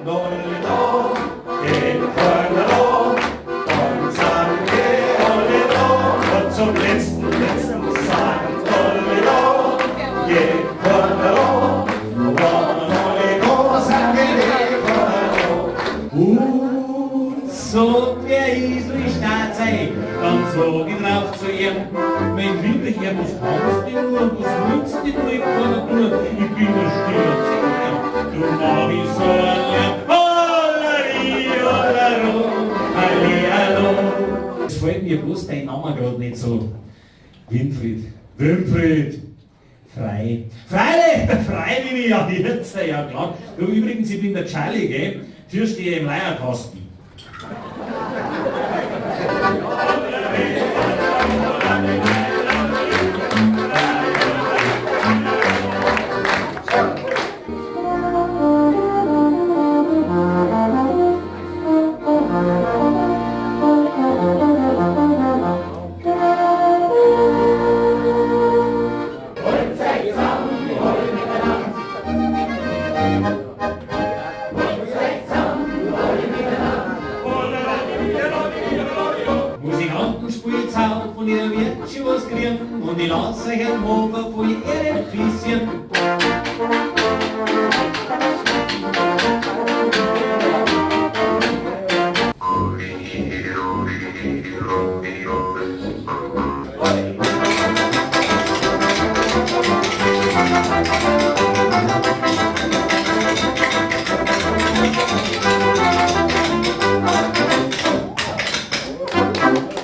So, wer ist wie Staat sei, dann sag ich drauf zu ihm, mein lieber Herr, was hast du nur, was willst du nur, ich kann nicht nur, ich bin ein stiller Sänger, du mag ich so allein, Hollari, Hollaro, Hallihallo. Es fällt mir bloß dein Name gerade nicht so, Winfried Frey. Freilich, ja, jetzt, ja klar. Du, übrigens, ich bin der Charlie, gell? Türsteher im Leierkasten. Musikanten spielen Zau von ihren virtuos kriegen und ich lasse euch einen Hofer von ihrem Füßchen.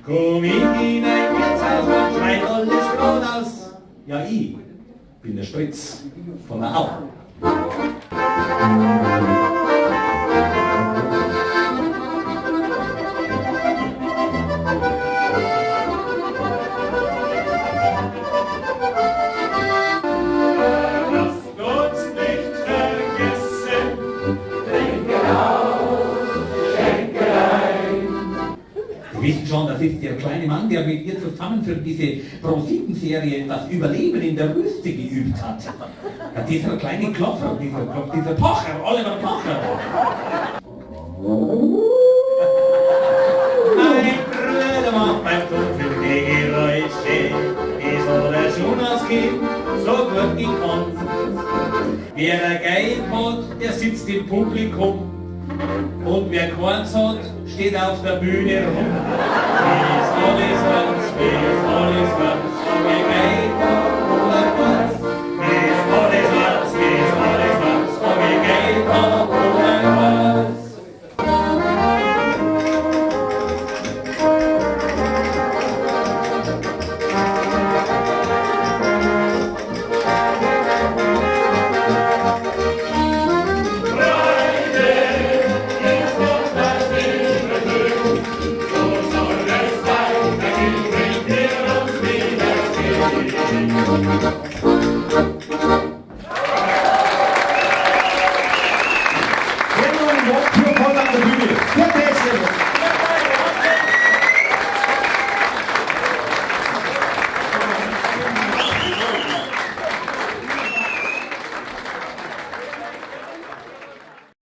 Komm ich in ein Wirtshaus und schreit alles Brot aus. Ja, ich bin der Stolz von der Au. Sie wissen schon, das ist der kleine Mann, der mit ihr zusammen für diese Pro-7-Serie das Überleben in der Wüste geübt hat. Ja, dieser kleine Klopfer, dieser Pocher, Oliver Pocher. Mein Bruder macht beim Tun die Geräusche, die soll er schon ausgeben, so gut gekonnt. Wer der Geil hat, der sitzt im Publikum. Und wer keins hat, steht auf der Bühne rum. Wie ist alles ganz, ob ihr geht oder kurz. Wie ist alles ganz, ob ihr geht oder